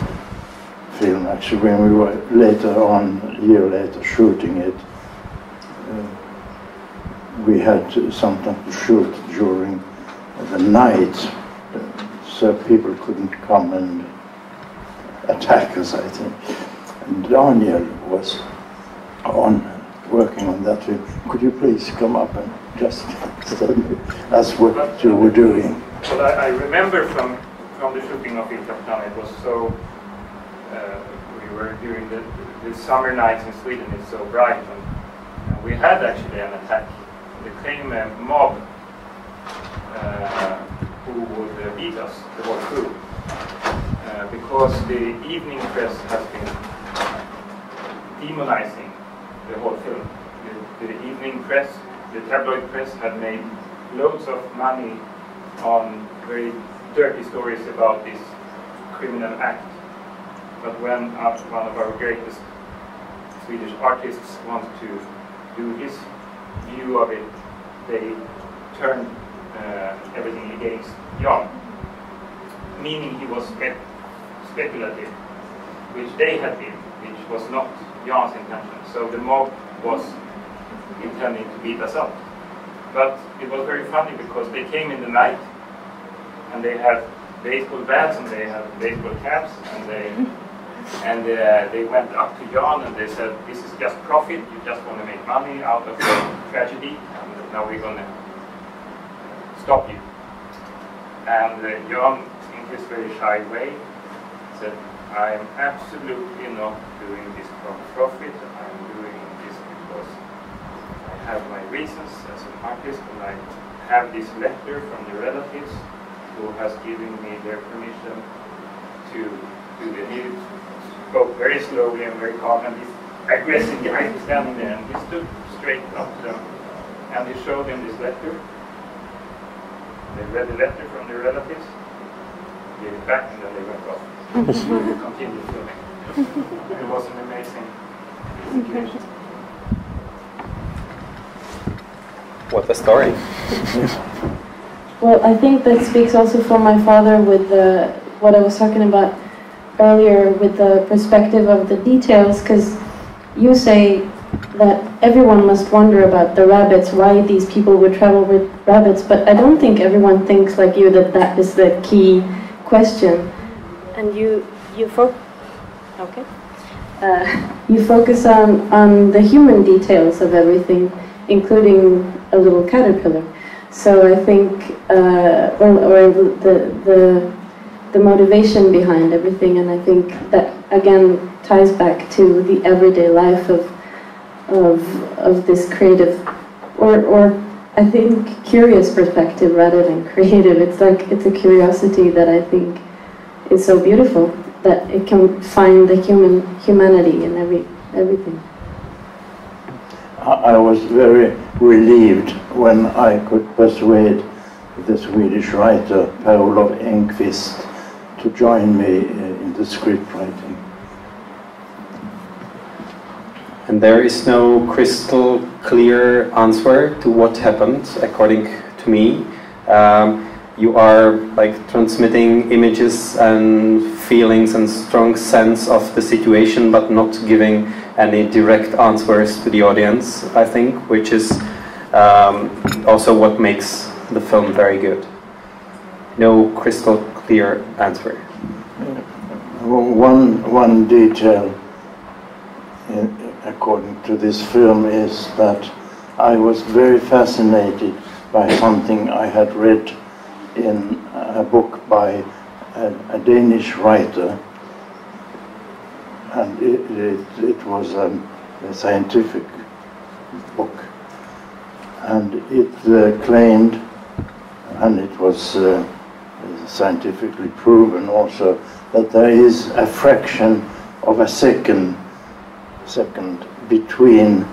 film. Actually, when we were later on, a year later, shooting it, we had something to shoot during the night, so people couldn't come and attack us, I think. And Daniel was working on that film. Could you please come up and just tell me that's what you were doing? Well, I remember from the shooting of Il Capitano, it was so, we were during the summer nights in Sweden, it's so bright, and we had actually an attack. There came a mob who would beat us, the whole crew, because the evening press has been demonizing the whole film. The evening press, the tabloid press, had made loads of money on very dirty stories about this criminal act. But when one of our greatest Swedish artists wanted to do his view of it, they turned everything against Jan, meaning he was speculative, which they had been, which was not Jan's intention. So the mob was intending to beat us up. But it was very funny because they came in the night and they had baseball bats and they had baseball caps, and they went up to Jan and they said, "This is just profit, you just want to make money out of the tragedy, and now we're going to stop you." And Jan, in his very shy way, said, "I am absolutely not doing this for profit, I'm doing this because I have my reasons as an artist, and I have this letter from the relatives who has given me their permission to do the he spoke very slowly and very calm, and this aggressive guy standing there, and he stood straight up to them, and he showed them this letter. They read the letter from their relatives, gave it back, and then they went off. Continued filming. It was an amazing situation. What a story. Well, I think that speaks also for my father with what I was talking about earlier with the perspective of the details, because you say that everyone must wonder about the rabbits, why these people would travel with rabbits, but I don't think everyone thinks like you that that is the key question. And you focus on the human details of everything, including a little caterpillar. So I think, or the motivation behind everything, and I think that again ties back to the everyday life of this creative, or I think curious perspective rather than creative. It's a curiosity that I think is so beautiful, that it can find the humanity in everything. I was very relieved when I could persuade the Swedish writer Per-Olof Enquist to join me in the script writing. And there is no crystal clear answer to what happened, according to me. You are like transmitting images and feelings and strong sense of the situation, but not giving any direct answers to the audience, I think, which is also what makes the film very good. No crystal clear answer. One detail according to this film is that I was very fascinated by something I had read in a book by a Danish writer, and it was a scientific book, and it claimed, and it was scientifically proven also, that there is a fraction of a second between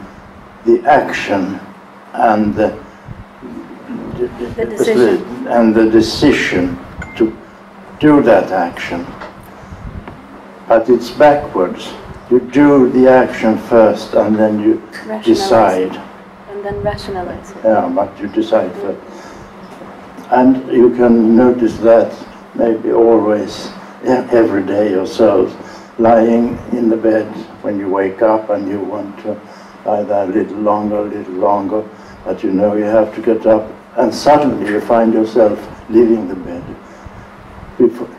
the action and the decision to do that action. But it's backwards. You do the action first and then you decide. And then rationalize it. Yeah, but you decide first. And you can notice that maybe always, every day yourself, lying in the bed when you wake up and you want to lie there a little longer, but you know you have to get up, and suddenly you find yourself leaving the bed.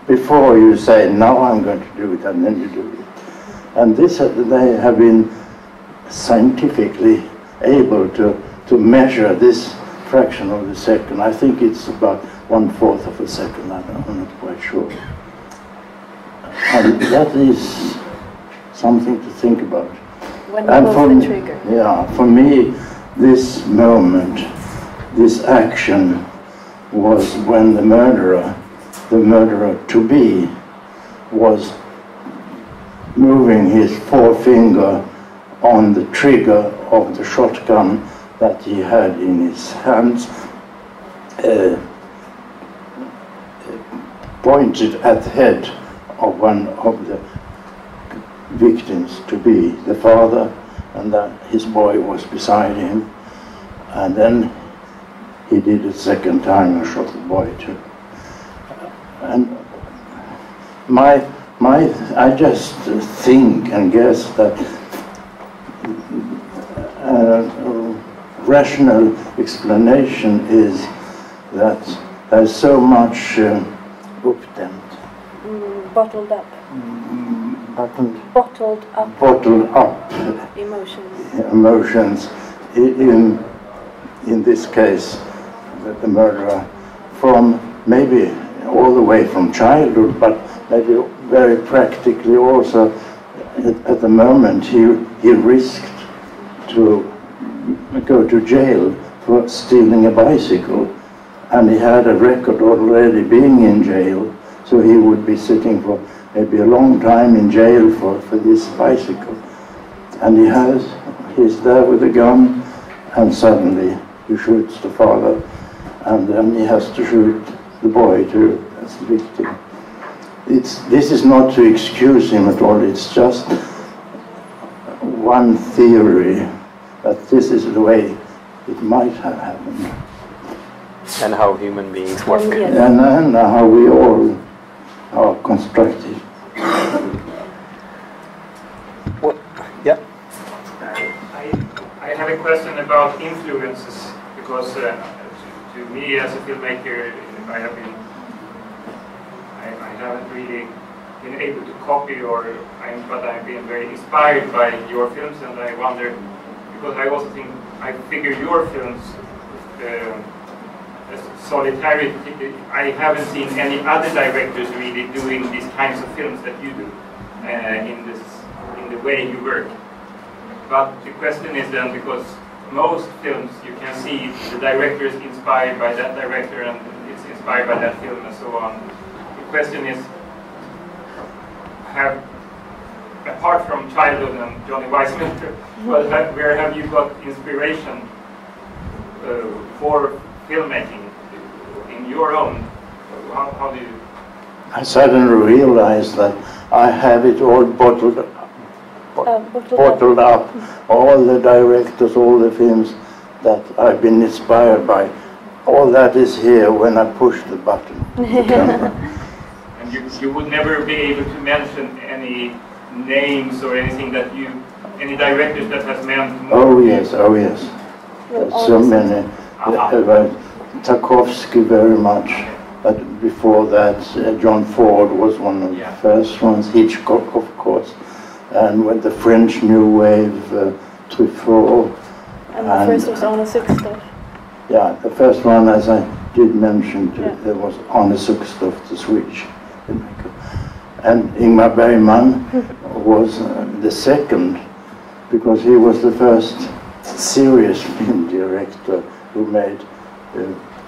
Before you say, now I'm going to do it, and then you do it. And this, they have been scientifically able to measure this fraction of a second. I think it's about 1/4 of a second, I'm not quite sure. And that is something to think about. When you pull the trigger. Yeah, for me, this moment, this action, was when the murderer to be, was moving his forefinger on the trigger of the shotgun that he had in his hands, pointed at the head of one of the victims to be, the father, and that his boy was beside him. And then he did it second time and shot the boy too. And I just think and guess that rational explanation is that there's so much bottled up. Bottled up emotions in this case, the murderer, from maybe all the way from childhood, but maybe very practically also at the moment he risked to go to jail for stealing a bicycle, and he had a record already being in jail, so he would be sitting for maybe a long time in jail for this bicycle. And he's there with a gun, and suddenly he shoots the father, and then he has to shoot the boy too as a victim. This is not to excuse him at all, it's just one theory that this is the way it might have happened. And how human beings work. And how we all are constructed. Well, yeah. I have a question about influences, because to me as a filmmaker, I haven't really been able to copy, but I've been very inspired by your films, and I wonder, because I figure your films as solitary. I haven't seen any other directors really doing these kinds of films that you do in the way you work. But the question is then, because most films you can see the director is inspired by that director and it's inspired by that film and so on. The question is, apart from childhood and Johnny Weissmuller, where have you got inspiration for filmmaking in your own? How do you? I suddenly realized that I have it all bottled up. All the directors, all the films that I've been inspired by, all that is here when I push the button. And you would never be able to mention any names or anything that any directors that has meant more? Oh yes. There's so many. Tarkovsky very much. But before that, John Ford was one of the first ones. Hitchcock, of course. And with the French New Wave, Truffaut. And the first was Arne Sukstoff. Yeah, the first one, as I did mention, there was Arne Sukstoff, the Swedish filmmaker. And Ingmarem Bergmanen was the second, because he was the first serious film director who made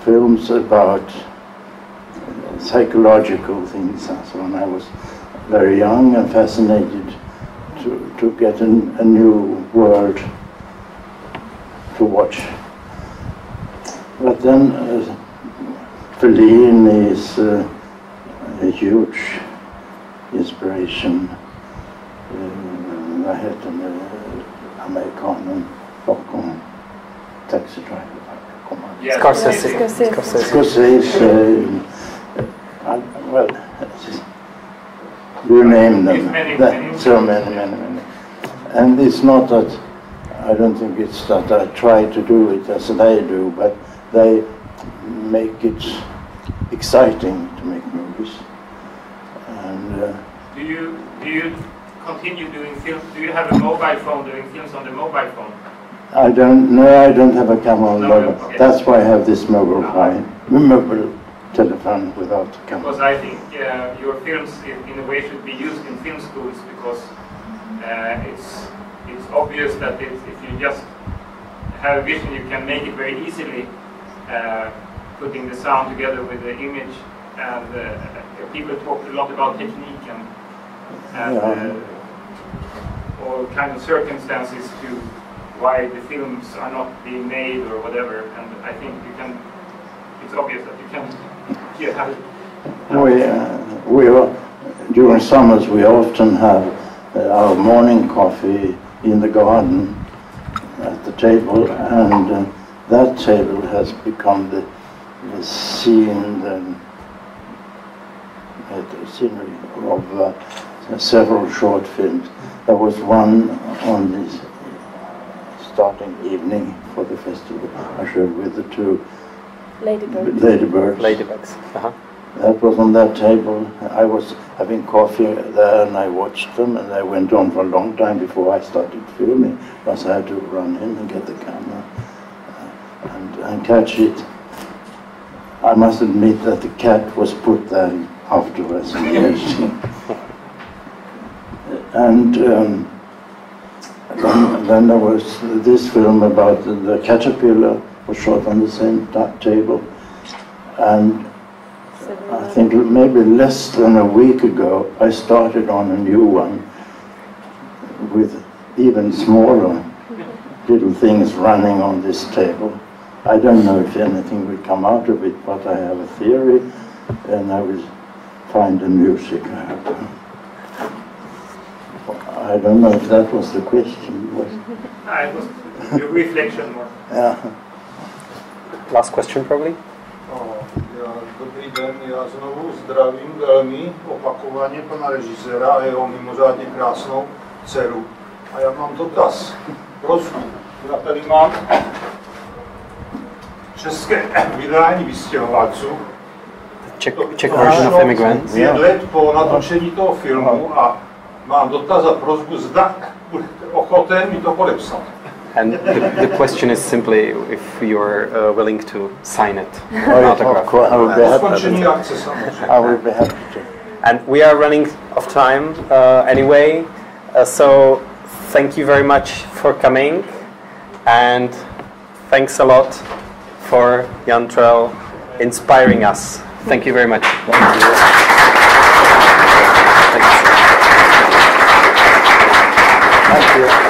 films about psychological things and so on. I was very young and fascinated to get a new world to watch. But then Fellini is a huge inspiration. Vad heter den amerikanen bakom Taxi Driver? Scorsese. Well, you name them. So many. And it's not that, I don't think it's that I try to do it as they do, but they make it exciting to make movies. And do you continue doing films? Do you have a mobile phone, doing films on the mobile phone? I don't have a camera on mobile. Okay. That's why I have this mobile telephone without a camera. Because I think your films in a way should be used in film schools, because it's obvious that if you just have a vision, you can make it very easily, putting the sound together with the image, and people talk a lot about technique and all kind of circumstances to why the films are not being made or whatever, and I think it's obvious that you can have it. We are, during summers we often have our morning coffee in the garden at the table, and that table has become the scene, the scenery of several short films. There was one on this starting evening for the festival I showed with the two Ladybugs. That was on that table. I was having coffee there and I watched them, and they went on for a long time before I started filming, because I had to run in and get the camera and catch it. I must admit that the cat was put there afterwards. And then there was this film about the caterpillar, was shot on the same table, and I think maybe less than a week ago, I started on a new one with even smaller little things running on this table. I don't know if anything will come out of it, but I have a theory, and I will find the music. I don't know if that was the question. It was your reflection more. Yeah. Last question, probably. Dobrý den, já znovu zdravím velmi opakovaně pana režiséra a jeho mimořádně krásnou dceru. A já mám dotaz. Prosím, já tady mám české vydání Vystěhovalců. Czech version of Immigrants. 5 let po natočení toho filmu a mám dotaz a prosbu, zda budete ochoten mi to podepsat. And the question is simply if you're willing to sign it. Of course, I will be happy to. And we are running of time anyway, so thank you very much for coming, and thanks a lot for Jan Troell inspiring us. Thank you very much. Thank you. Thank you.